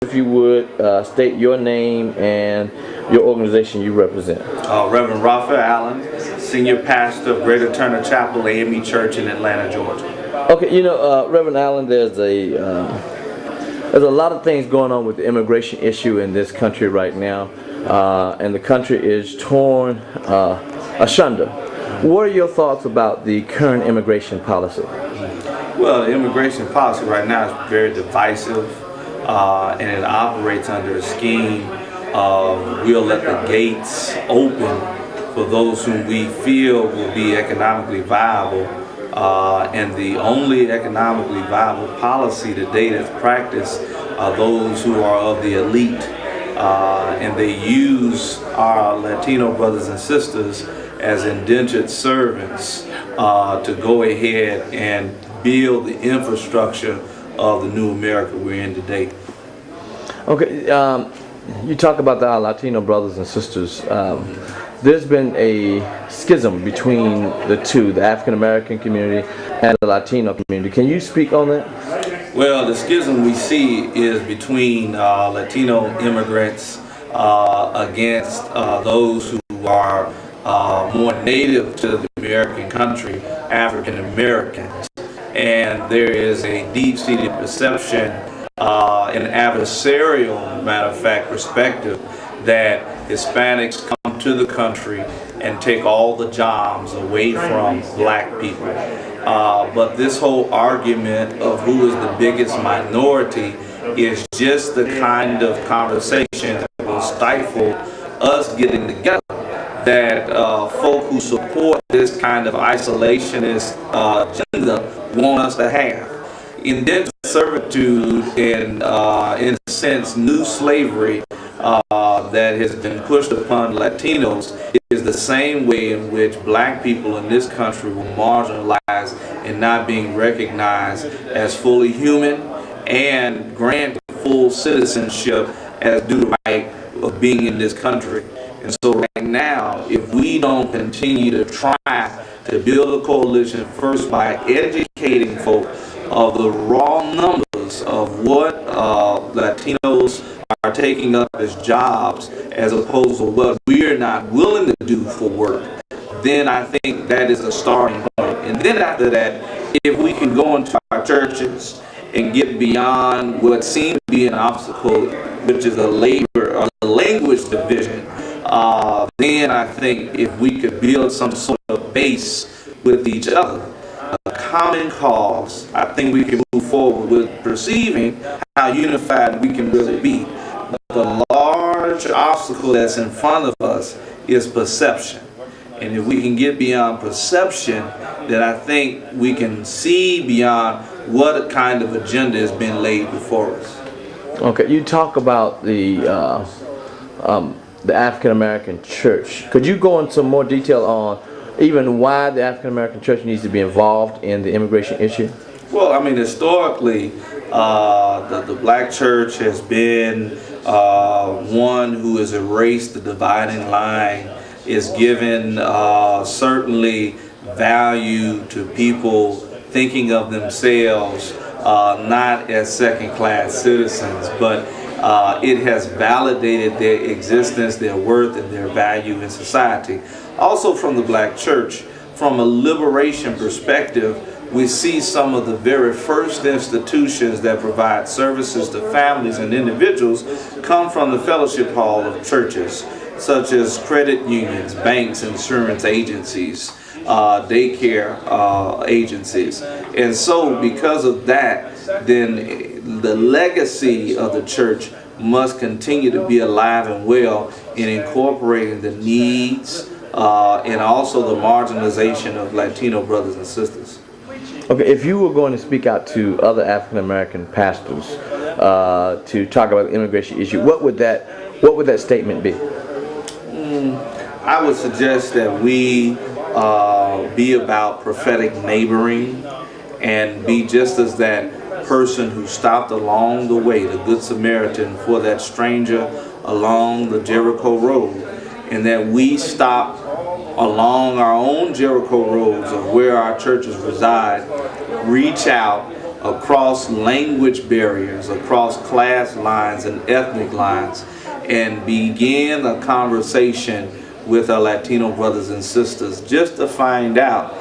if you would, state your name and your organization you represent. Reverend Raphael Allen, Senior Pastor of Greater Turner Chapel AME Church in Atlanta, Georgia. Okay, Reverend Allen, there's a lot of things going on with the immigration issue in this country right now, and the country is torn asunder. What are your thoughts about the current immigration policy? Well, the immigration policy right now is very divisive, and it operates under a scheme of we'll let the gates open for those whom we feel will be economically viable, and the only economically viable policy to date that's practiced are those who are of the elite, and they use our Latino brothers and sisters as indentured servants to go ahead and build the infrastructure of the new America we're in today. Okay, you talk about our Latino brothers and sisters. There's been a schism between the two, the African American community and the Latino community. Can you speak on that? Well, the schism we see is between Latino immigrants against those who are more native to the American country, African Americans. And there is a deep-seated perception, an adversarial, matter of fact, perspective that Hispanics come to the country and take all the jobs away from black people. But this whole argument of who is the biggest minority is just the kind of conversation that will stifle us getting together, that folk who support this kind of isolationist agenda want us to have. Indentured servitude and, in a sense, new slavery that has been pushed upon Latinos is the same way in which black people in this country were marginalized and not being recognized as fully human and granted full citizenship as due to right of being in this country. And so right now, if we don't continue to try to build a coalition first by educating folk of the raw numbers of what Latinos are taking up as jobs as opposed to what we're not willing to do for work, then I think that is a starting point. And then after that, if we can go into our churches and get beyond what seems to be an obstacle, which is a labor or a language division, then I think if we could build some sort of base with each other, a common cause, I think we can move forward with perceiving how unified we can really be. But the large obstacle that's in front of us is perception. And if we can get beyond perception, then I think we can see beyond what kind of agenda has been laid before us. Okay, you talk about the African American church. Could you go into more detail on even why the African American church needs to be involved in the immigration issue? Well, I mean, historically, the black church has been one who has erased the dividing line, is given certainly value to people thinking of themselves not as second-class citizens, but it has validated their existence, their worth, and their value in society. Also from the black church, from a liberation perspective, we see some of the very first institutions that provide services to families and individuals come from the fellowship hall of churches, such as credit unions, banks, insurance agencies, daycare agencies. And so because of that, then the legacy of the church must continue to be alive and well in incorporating the needs and also the marginalization of Latino brothers and sisters. Okay, if you were going to speak out to other African American pastors to talk about the immigration issue, what would that statement be? I would suggest that we be about prophetic neighboring and be just as that person who stopped along the way, the Good Samaritan, for that stranger along the Jericho road, and that we stop along our own Jericho roads of where our churches reside, reach out across language barriers, across class lines and ethnic lines, and begin a conversation with our Latino brothers and sisters, just to find out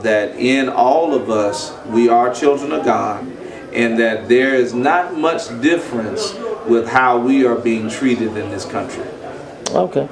that in all of us we are children of God, and that there is not much difference with how we are being treated in this country. Okay.